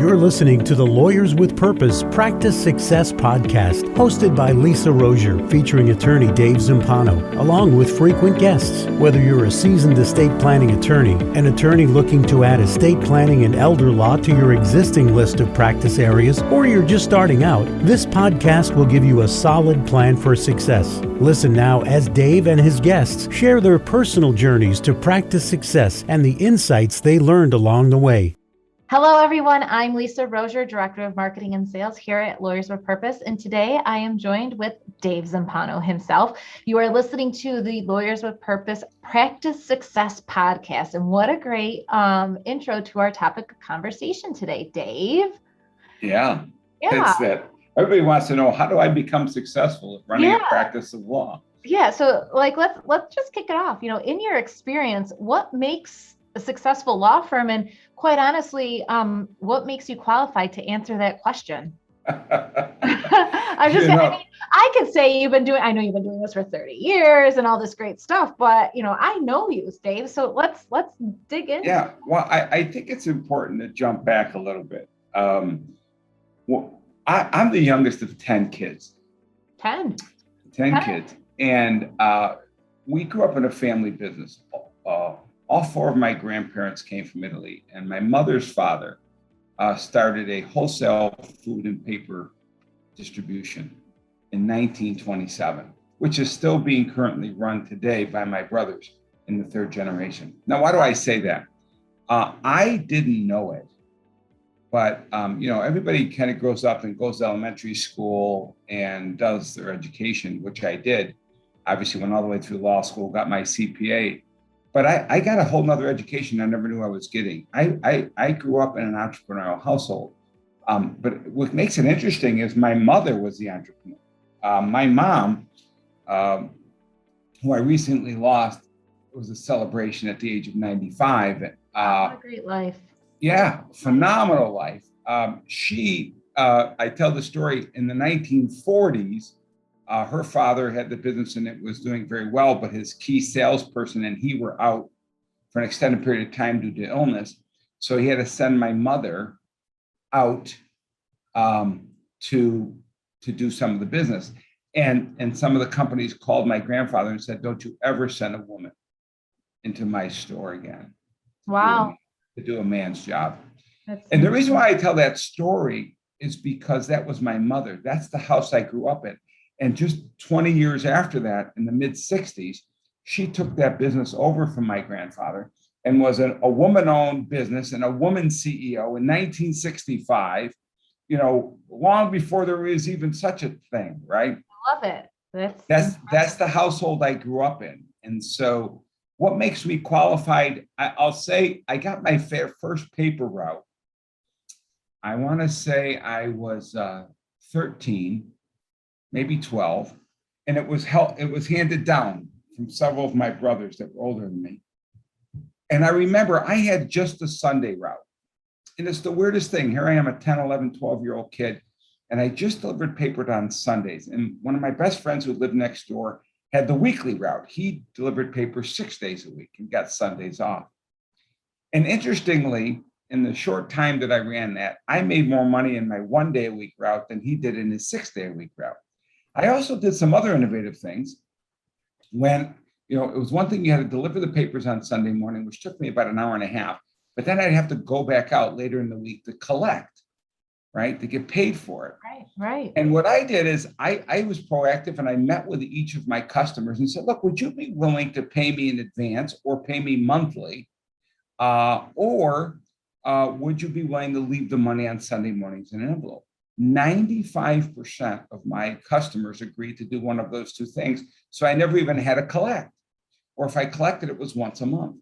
You're listening to the Lawyers with Purpose Practice Success Podcast, hosted by Lisa Rozier, featuring attorney Dave Zampano, along with frequent guests. Whether you're a seasoned estate planning attorney, an attorney looking to add estate planning and elder law to your existing list of practice areas, or you're just starting out, this podcast will give you a solid plan for success. Listen now as Dave and his guests share their personal journeys to practice success and the insights they learned along the way. Hello, everyone. I'm Lisa Rozier, Director of Marketing and Sales here at Lawyers with Purpose. And today I am joined with Dave Zampano himself. You are listening to the Lawyers with Purpose Practice Success Podcast. And what a great intro to our topic of conversation today, Dave. Yeah. It's that everybody wants to know, how do I become successful at running a practice of law? Yeah. So let's just kick it off. In your experience, what makes a successful law firm, and quite honestly, what makes you qualified to answer that question? I could say I know you've been doing this for 30 years and all this great stuff, but I know you, Dave. So let's dig in. Yeah. Well, I think it's important to jump back a little bit. I'm the youngest of 10 kids. 10 kids. And we grew up in a family business. All four of my grandparents came from Italy, and my mother's father started a wholesale food and paper distribution in 1927, which is still being currently run today by my brothers in the third generation. Now, why do I say that? I didn't know it, but everybody kind of grows up and goes to elementary school and does their education, which I did. Obviously, went all the way through law school, got my CPA. But I got a whole nother education I never knew I was getting. I grew up in an entrepreneurial household. But what makes it interesting is my mother was the entrepreneur. My mom, who I recently lost, it was a celebration at the age of 95. What a great life. Yeah, phenomenal life. I tell the story in the 1940s. Her father had the business and it was doing very well, but his key salesperson and he were out for an extended period of time due to illness. So he had to send my mother out to do some of the business. And some of the companies called my grandfather and said, "Don't you ever send a woman into my store again." Wow. To do a man's job. And the reason why I tell that story is because that was my mother. That's the house I grew up in. And just 20 years after that, in the mid 60s, she took that business over from my grandfather and was a woman-owned business and a woman CEO in 1965, long before there was even such a thing, right? I love it. That's the household I grew up in. And so what makes me qualified? I'll say I got my first paper route. I want to say I was 13. Maybe 12, and it was handed down from several of my brothers that were older than me. And I remember I had just a Sunday route. And it's the weirdest thing. Here I am, a 10, 11, 12-year-old kid, and I just delivered paper on Sundays. And one of my best friends who lived next door had the weekly route. He delivered paper 6 days a week and got Sundays off. And interestingly, in the short time that I ran that, I made more money in my 1 day a week route than he did in his 6 day a week route. I also did some other innovative things when, it was one thing you had to deliver the papers on Sunday morning, which took me about an hour and a half, but then I'd have to go back out later in the week to collect, right? To get paid for it. Right. And what I did is I was proactive and I met with each of my customers and said, look, would you be willing to pay me in advance or pay me monthly? Or would you be willing to leave the money on Sunday mornings in an envelope? 95% of my customers agreed to do one of those two things. So I never even had to collect. Or if I collected, it was once a month.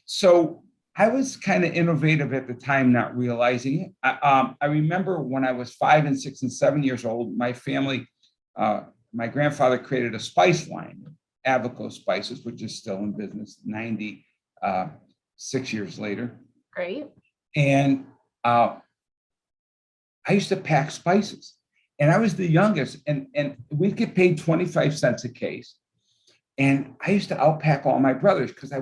So I was kind of innovative at the time, not realizing it. I remember when I was 5 and 6 and 7 years old, my family, my grandfather created a spice line, Avico Spices, which is still in business 96 years later. Great. And I used to pack spices, and I was the youngest, and we'd get paid 25 cents a case. And I used to outpack all my brothers because I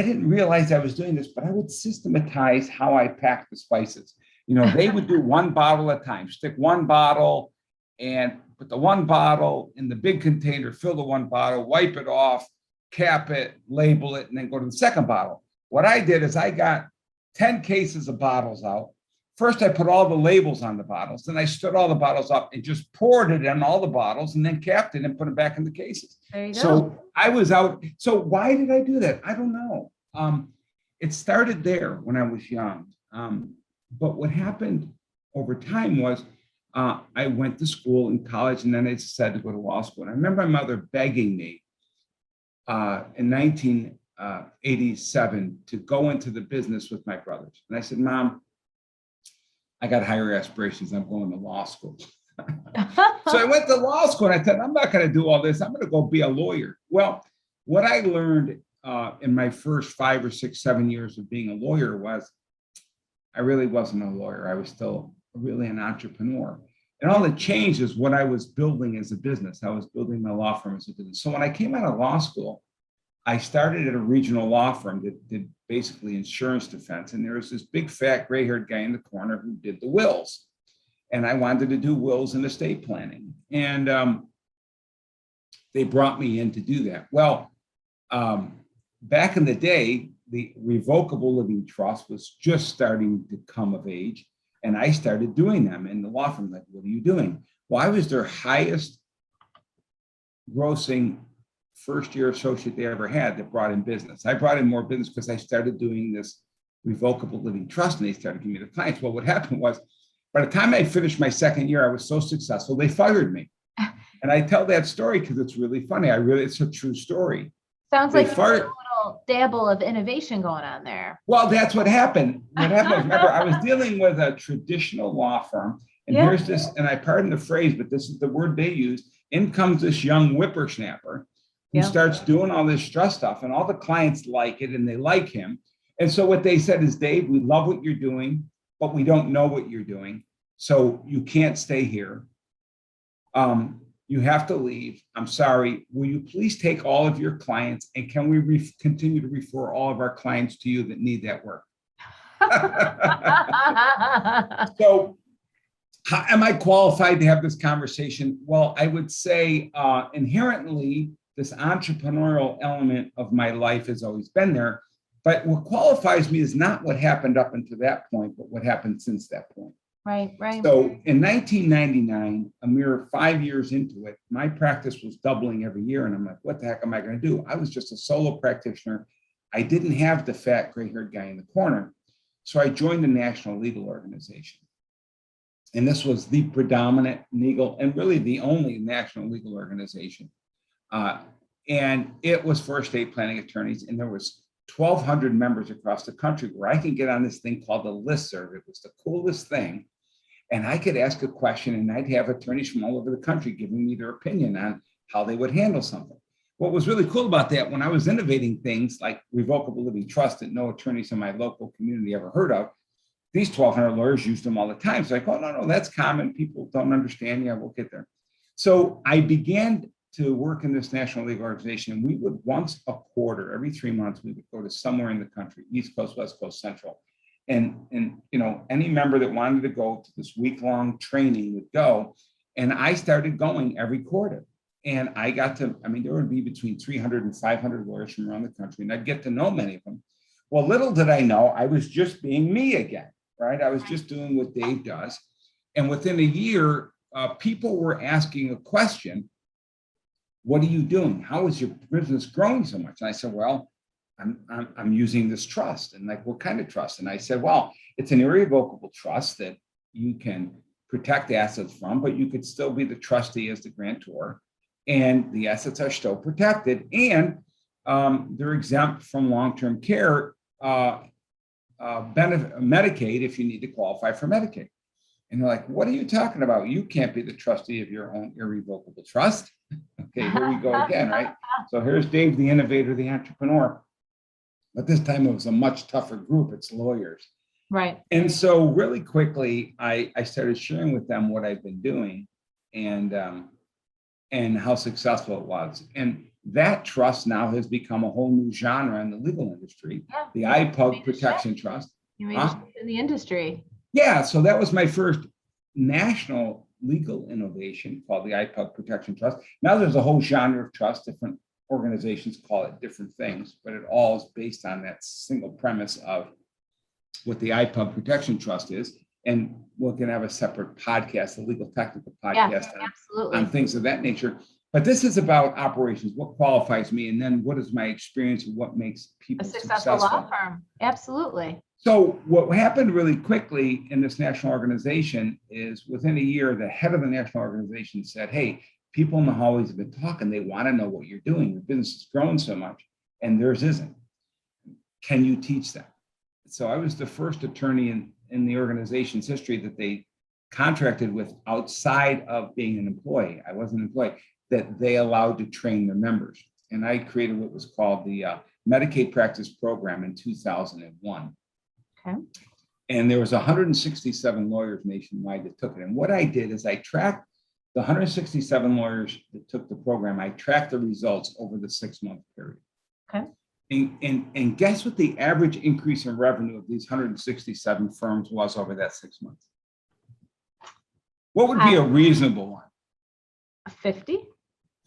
didn't realize I was doing this, but I would systematize how I packed the spices. They would do one bottle at a time, stick one bottle and put the one bottle in the big container, fill the one bottle, wipe it off, cap it, label it, and then go to the second bottle. What I did is I got 10 cases of bottles out. First, I put all the labels on the bottles. Then I stood all the bottles up and just poured it in all the bottles and then capped it and put it back in the cases. There you go. So I was out. So why did I do that? I don't know. It started there when I was young. But what happened over time was I went to school in college and then I decided to go to law school. And I remember my mother begging me in 1987 to go into the business with my brothers. And I said, Mom, I got higher aspirations. I'm going to law school. So I went to law school and I said, I'm not going to do all this. I'm going to go be a lawyer. Well, what I learned in my first 5 or 6, 7 years of being a lawyer was I really wasn't a lawyer. I was still really an entrepreneur. And all that changed is what I was building as a business. I was building my law firm as a business. So when I came out of law school, I started at a regional law firm that did basically insurance defense. And there was this big, fat, gray-haired guy in the corner who did the wills. And I wanted to do wills and estate planning. And they brought me in to do that. Well, back in the day, the revocable living trust was just starting to come of age. And I started doing them in the law firm. Like, what are you doing? Well, I was their highest grossing first-year associate they ever had that brought in business. I brought in more business because I started doing this revocable living trust and they started giving me the clients. Well, what happened was by the time I finished my second year, I was so successful, they fired me. And I tell that story because it's really funny. It's a true story. Sounds like a little dabble of innovation going on there. Well, that's what happened. What happened was, remember, I was dealing with a traditional law firm. And here's this, and I pardon the phrase, but this is the word they used. In comes this young whippersnapper who starts doing all this trust stuff, and all the clients like it and they like him. And so what they said is, Dave, we love what you're doing, but we don't know what you're doing. So you can't stay here. You have to leave. I'm sorry. Will you please take all of your clients and can we continue to refer all of our clients to you that need that work? So am I qualified to have this conversation? Well, I would say inherently, this entrepreneurial element of my life has always been there. But what qualifies me is not what happened up until that point, but what happened since that point. Right. So in 1999, a mere 5 years into it, my practice was doubling every year. And I'm like, what the heck am I going to do? I was just a solo practitioner. I didn't have the fat gray-haired guy in the corner. So I joined the National Legal Organization. And this was the predominant legal and really the only national legal organization. And it was for estate planning attorneys. And there was 1,200 members across the country where I can get on this thing called the listserv. It was the coolest thing. And I could ask a question and I'd have attorneys from all over the country giving me their opinion on how they would handle something. What was really cool about that, when I was innovating things like revocable living trust that no attorneys in my local community ever heard of, these 1,200 lawyers used them all the time. So I go, no, that's common. People don't understand. Yeah, we'll get there. So I began to work in this national legal organization. And we would once a quarter, every 3 months, we would go to somewhere in the country, East Coast, West Coast, Central. And any member that wanted to go to this week-long training would go. And I started going every quarter. And I got to, there would be between 300 and 500 lawyers from around the country. And I'd get to know many of them. Well, little did I know, I was just being me again, right? I was just doing what Dave does. And within a year, people were asking a question. What are you doing? How is your business growing so much? And I said, well, I'm using this trust. And like, what kind of trust? And I said, well, it's an irrevocable trust that you can protect assets from, but you could still be the trustee as the grantor. And the assets are still protected. And they're exempt from long-term care Medicaid if you need to qualify for Medicaid. And they're like, what are you talking about? You can't be the trustee of your own irrevocable trust. Okay, here we go again, right? So here's Dave, the innovator, the entrepreneur. But this time it was a much tougher group. It's lawyers. Right. And so really quickly, I started sharing with them what I've been doing and how successful it was. And that trust now has become a whole new genre in the legal industry. Yeah. The iPug protection trust. You made a shift in the industry. Yeah, so that was my first national legal innovation called the iPug Protection Trust. Now there's a whole genre of trust. Different organizations call it different things, but it all is based on that single premise of what the iPug Protection Trust is. And we're going to have a separate podcast, a legal technical podcast on things of that nature. But this is about operations, what qualifies me, and then what is my experience and what makes people A successful successful. law firm. Absolutely. So what happened really quickly in this national organization is within a year, the head of the national organization said, hey, people in the hallways have been talking. They want to know what you're doing. Your business is growing so much and theirs isn't. Can you teach them? So I was the first attorney in the organization's history that they contracted with outside of being an employee. I wasn't an employee, that they allowed to train their members. And I created what was called the Medicaid practice program in 2001. Okay. And there was 167 lawyers nationwide that took it. And what I did is I tracked the 167 lawyers that took the program. I tracked the results over the 6-month period. Okay. And guess what the average increase in revenue of these 167 firms was over that 6 months? What would be a reasonable one? 50?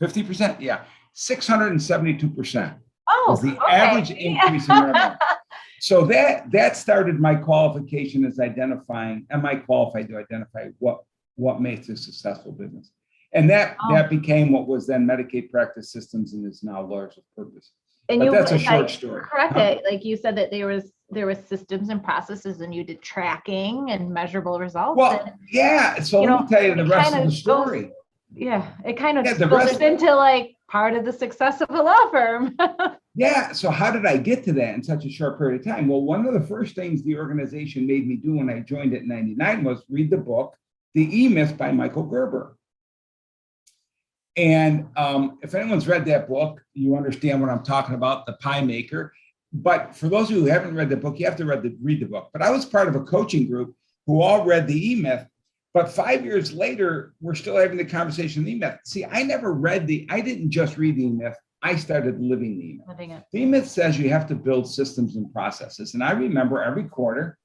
50%? Yeah. 672%. Oh, was the average increase in revenue. So that started my qualification as identifying, am I qualified to identify what makes a successful business? And that became what was then Medicaid Practice Systems and is now Lawyers with Purpose. And but that's a short story. Correct it. Like you said that there was systems and processes and you did tracking and measurable results. Well, yeah. So let me tell you the rest of the story. It kind of goes into like part of the success of a law firm. Yeah. So how did I get to that in such a short period of time? Well, one of the first things the organization made me do when I joined it in '99 was read the book, The E-Myth by Michael Gerber. And if anyone's read that book, you understand what I'm talking about, the pie maker. But for those of you who haven't read the book, you have to read the book. But I was part of a coaching group who all read the E-Myth. But 5 years later, we're still having the conversation of the E-Myth. See, I didn't just read the E-Myth. I started living the E-Myth. The E-Myth says you have to build systems and processes. And I remember every quarter,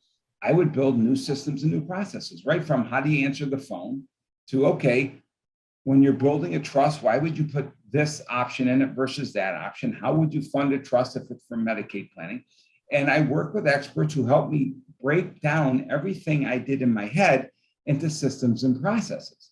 I would build new systems and new processes, right from how do you answer the phone to, okay, when you're building a trust, why would you put this option in it versus that option? How would you fund a trust if it's for Medicaid planning? And I work with experts who help me break down everything I did in my head into systems and processes.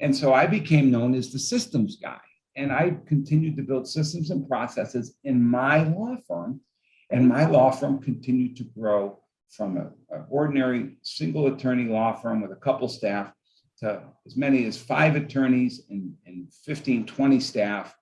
And so I became known as the systems guy. And I continued to build systems and processes in my law firm. And my law firm continued to grow from an ordinary single attorney law firm with a couple staff to as many as 5 attorneys and 15, 20 staff.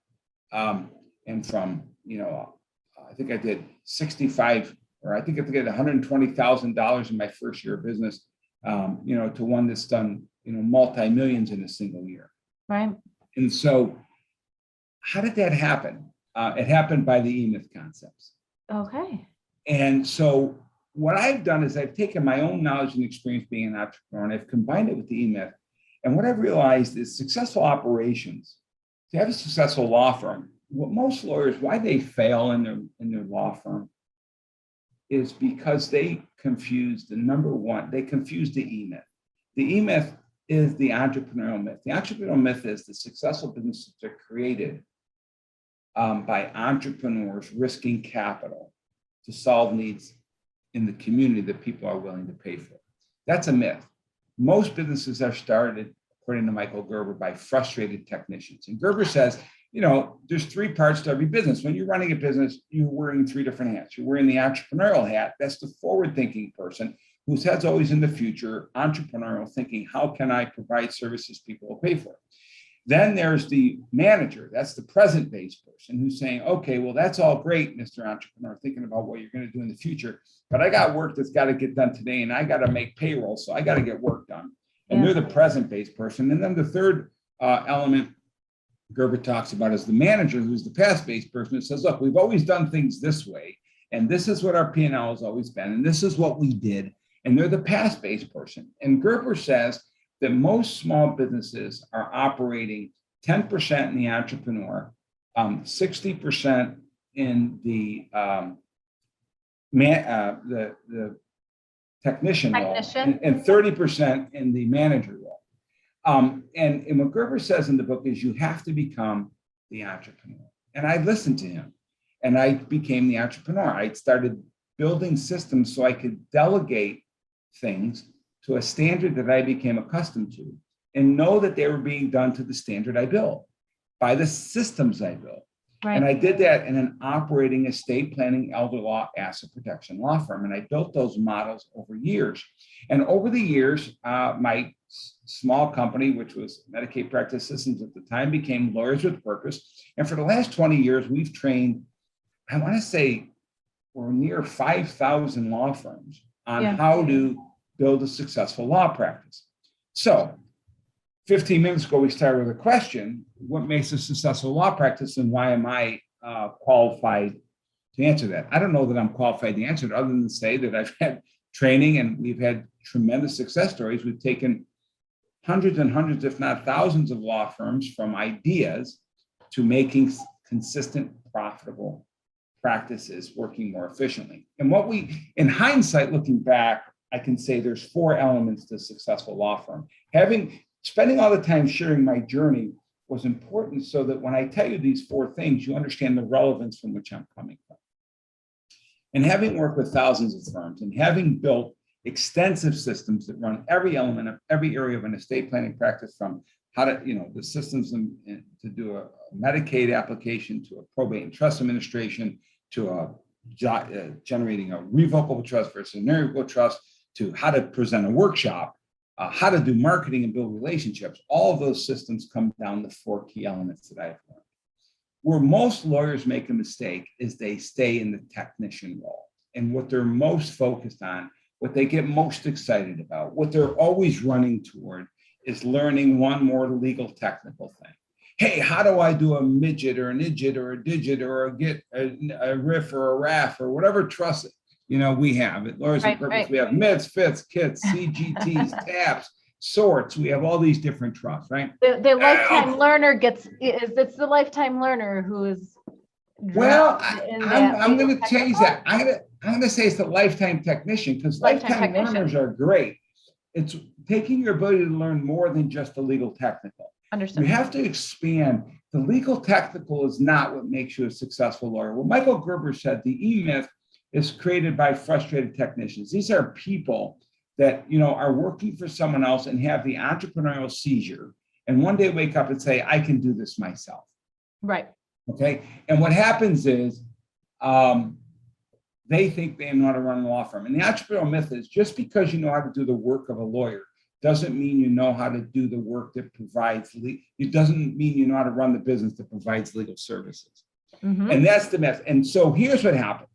And from, I think I did 65, or I think I did $120,000 in my first year of business, to one that's done, multi-millions in a single year. Right. And so how did that happen? It happened by the E-Myth concepts. Okay. And so what I've done is I've taken my own knowledge and experience being an entrepreneur, and I've combined it with the E-Myth. And what I've realized is successful operations, to have a successful law firm, what most lawyers, why they fail in their law firm is because they confuse the E-Myth. The E-Myth is the entrepreneurial myth. The entrepreneurial myth is the successful businesses are created by entrepreneurs risking capital to solve needs in the community that people are willing to pay for. That's a myth. Most businesses are started, according to Michael Gerber, by frustrated technicians. And Gerber says, there's 3 parts to every business. When you're running a business, you're wearing 3 different hats. You're wearing the entrepreneurial hat. That's the forward-thinking person whose head's always in the future, entrepreneurial thinking, how can I provide services people will pay for? Then there's the manager. That's the present-based person who's saying, okay, well, that's all great, Mr. Entrepreneur, thinking about what you're going to do in the future. But I got work that's got to get done today, and I got to make payroll, so I got to get work done. And they're the present-based person. And then the third element Gerber talks about is the manager, who's the past-based person who says, look, we've always done things this way, and this is what our P&L has always been, and this is what we did. And they're the past-based person. And Gerber says that most small businesses are operating 10% in the entrepreneur, 60% in the technician role Technician. and 30% in the manager role. And what Gerber says in the book is you have to become the entrepreneur. And I listened to him and I became the entrepreneur. I started building systems so I could delegate things to a standard that I became accustomed to and know that they were being done to the standard I built by the systems I built. Right. And I did that in an operating estate planning, elder law, asset protection law firm. And I built those models over years. And over the years, my small company, which was Medicaid Practice Systems at the time, became Lawyers with Purpose. And for the last 20 years, we've trained, I want to say, we're near 5,000 law firms on how to build a successful law practice. So 15 minutes ago, we started with a question: what makes a successful law practice, and why am I qualified to answer that? I don't know that I'm qualified to answer it, other than to say that I've had training and we've had tremendous success stories. We've taken hundreds and hundreds, if not thousands, of law firms from ideas to making consistent, profitable practices working more efficiently. And what we, in hindsight, looking back, I can say there's 4 elements to a successful law firm. Spending all the time sharing my journey was important so that when I tell you these 4 things, you understand the relevance from which I'm coming from. And having worked with thousands of firms and having built extensive systems that run every element of every area of an estate planning practice, from how to, the systems to do a Medicaid application, to a probate and trust administration, to generating a revocable trust versus an irrevocable trust, to how to present a workshop, how to do marketing and build relationships. All of those systems come down to 4 key elements that I've learned. Where most lawyers make a mistake is they stay in the technician role. And what they're most focused on, what they get most excited about, what they're always running toward, is learning one more legal technical thing. Hey, how do I do a midget or an idjit or a digit or a riff or a raff or whatever trust we have at Lawyers with Purpose? We have MITs, FITs, KITs, CGTs, TAPs, sorts. We have all these different trusts, right? The lifetime learner it's the lifetime learner who is. Well, I'm going to change that. I'm going to say it's the lifetime technician, because lifetime learners are great. It's taking your ability to learn more than just the legal technical. Understood. You have to expand. The legal technical is not what makes you a successful lawyer. Well, Michael Gerber said the E-Myth is created by frustrated technicians. These are people that are working for someone else and have the entrepreneurial seizure, and one day wake up and say, I can do this myself. Right. Okay. And what happens is they think they know how to run a law firm. And the entrepreneurial myth is, just because you know how to do the work of a lawyer doesn't mean you know how to do the work that provides it doesn't mean you know how to run the business that provides legal services. Mm-hmm. And that's the myth. And so here's what happens.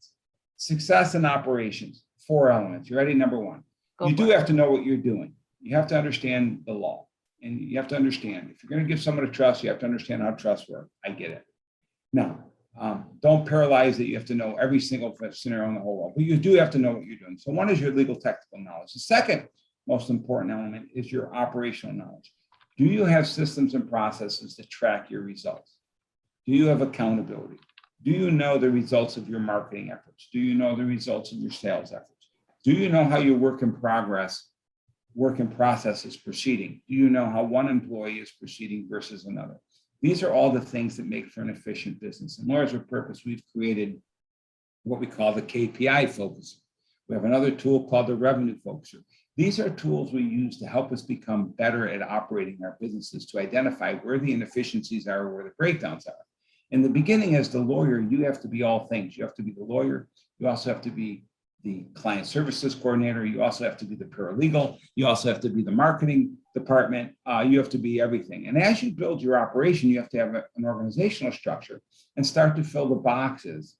Success in operations, 4 elements. You ready? Number 1, you do have to know what you're doing. You have to understand the law, and you have to understand, if you're going to give someone a trust, you have to understand how trusts work. I get it. Now, don't paralyze it. You have to know every single scenario in the whole world, but you do have to know what you're doing. So 1 is your legal technical knowledge. The second most important element is your operational knowledge. Do you have systems and processes to track your results? Do you have accountability? Do you know the results of your marketing efforts? Do you know the results of your sales efforts? Do you know how your work in process is proceeding? Do you know how one employee is proceeding versus another? These are all the things that make for an efficient business. In Lawyers with Purpose, we've created what we call the KPI focuser. We have another tool called the revenue focuser. These are tools we use to help us become better at operating our businesses, to identify where the inefficiencies are, where the breakdowns are. In the beginning, as the lawyer, you have to be all things. You have to be the lawyer. You also have to be the client services coordinator. You also have to be the paralegal. You also have to be the marketing department. You have to be everything. And as you build your operation, you have to have an organizational structure and start to fill the boxes.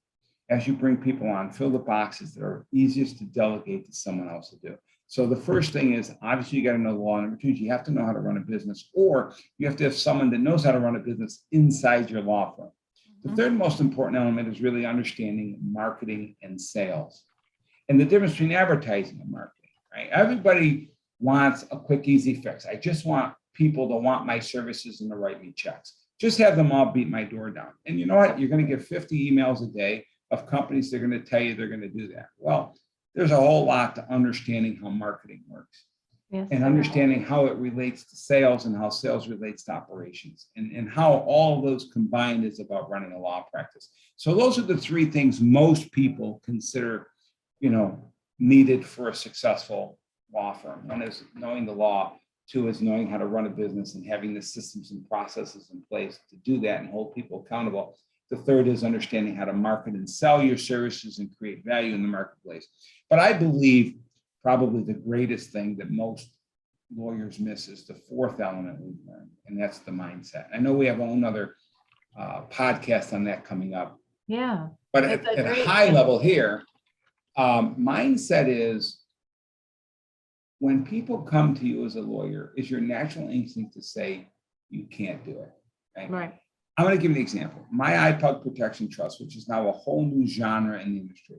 As you bring people on, fill the boxes that are easiest to delegate to someone else to do. So the first thing is, obviously, you got to know the law. Number 2 is you have to know how to run a business, or you have to have someone that knows how to run a business inside your law firm. The third most important element is really understanding marketing and sales, and the difference between advertising and marketing, right? Everybody wants a quick, easy fix. I just want people to want my services and to write me checks. Just have them all beat my door down. And you know what? You're going to get 50 emails a day of companies that are going to tell you they're going to do that. Well, there's a whole lot to understanding how marketing works. Yes, And understanding how it relates to sales and how sales relates to operations, and how all of those combined is about running a law practice. So those are the three things most people consider, needed for a successful law firm. One is knowing the law. Two is knowing how to run a business and having the systems and processes in place to do that and hold people accountable. The third is understanding how to market and sell your services and create value in the marketplace. But I believe probably the greatest thing that most lawyers miss is the fourth element we've learned, and that's the mindset. I know we have another podcast on that coming up. Yeah. But at a high level here, mindset is when people come to you as a lawyer, is your natural instinct to say, you can't do it. Right. I'm going to give you an example. My iPug Protection Trust, which is now a whole new genre in the industry.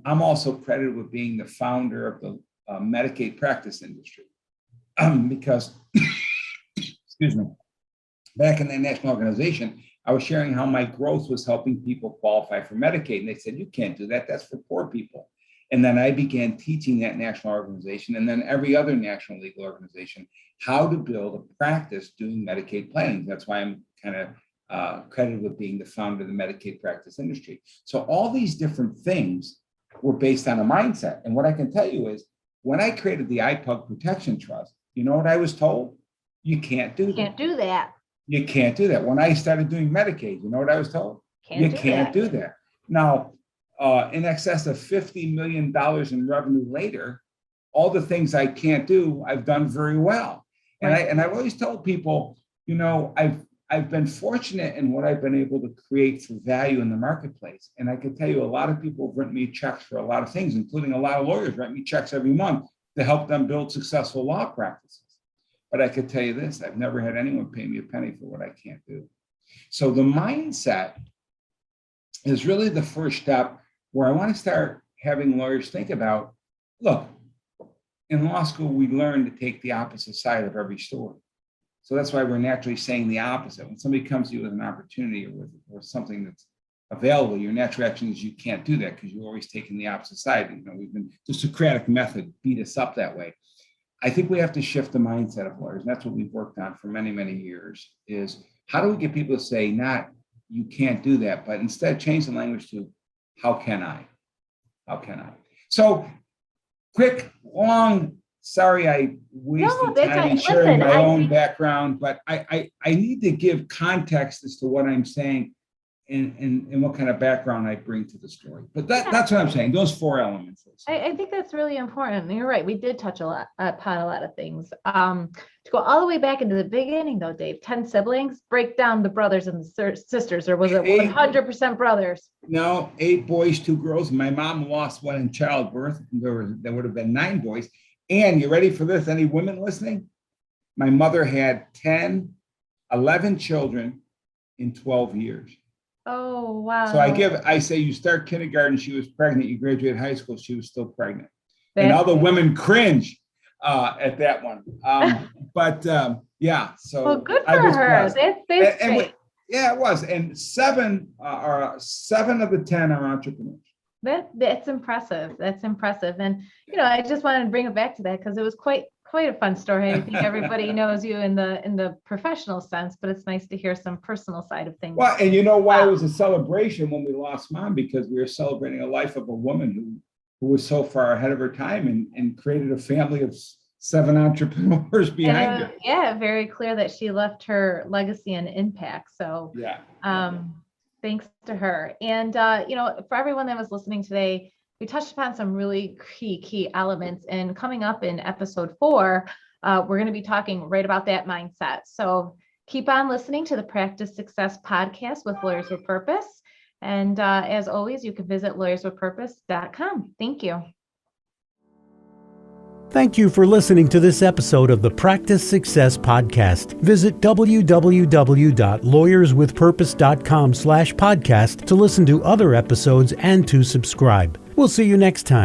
I'm also credited with being the founder of the Medicaid practice industry because, excuse me, back in the national organization, I was sharing how my growth was helping people qualify for Medicaid. And they said, you can't do that. That's for poor people. And then I began teaching that national organization and then every other national legal organization how to build a practice doing Medicaid planning. That's why I'm kind of credited with being the founder of the Medicaid practice industry. So all these different things were based on a mindset. And what I can tell you is when I created the iPug Protection Trust, you know what I was told? You can't do that. Can't do that. You can't do that. When I started doing Medicaid, you know what I was told? You can't do that. Now, in excess of $50 million in revenue later, all the things I can't do, I've done very well. And I've always told people, I've been fortunate in what I've been able to create for value in the marketplace. And I can tell you a lot of people have written me checks for a lot of things, including a lot of lawyers write me checks every month to help them build successful law practices. But I could tell you this, I've never had anyone pay me a penny for what I can't do. So the mindset is really the first step where I want to start having lawyers think about, look, in law school, we learn to take the opposite side of every story. So that's why we're naturally saying the opposite. When somebody comes to you with an opportunity or something that's available, your natural reaction is you can't do that because you're always taking the opposite side. The Socratic method beat us up that way. I think we have to shift the mindset of lawyers. And that's what we've worked on for many, many years is how do we get people to say not you can't do that, but instead change the language to how can I? How can I? So quick, long, sorry I wasted time sharing my own background, but I need to give context as to what I'm saying and what kind of background I bring to the story. But that's what I'm saying, those four elements. I think that's really important. You're right. We did touch upon a lot of things. To go all the way back into the beginning though, Dave, 10 siblings, break down the brothers and the sisters, or was it 100% brothers? No, 8 boys, 2 girls. My mom lost one in childbirth. There would have been 9 boys. And you ready for this? Any women listening? My mother had 11 children in 12 years. Oh, wow. So I say you start kindergarten, she was pregnant. You graduate high school, she was still pregnant. And all the women cringe at that one. Yeah. So well, good for her. That's great. Yeah, it was. And 7 of the 10 are entrepreneurs. That's impressive. That's impressive. And, I just wanted to bring it back to that because it was quite a fun story. I think everybody knows you in the professional sense, but it's nice to hear some personal side of things. Well, and you know why it was a celebration when we lost Mom? Because we were celebrating a life of a woman who was so far ahead of her time and created a family of 7 entrepreneurs behind her. Yeah, very clear that she left her legacy and impact. So thanks to her. And, for everyone that was listening today, we touched upon some really key elements, and coming up in episode 4, we're going to be talking right about that mindset. So keep on listening to the Practice Success Podcast with Lawyers with Purpose. And as always, you can visit lawyerswithpurpose.com. Thank you. Thank you for listening to this episode of the Practice Success Podcast. Visit www.lawyerswithpurpose.com/podcast to listen to other episodes and to subscribe. We'll see you next time.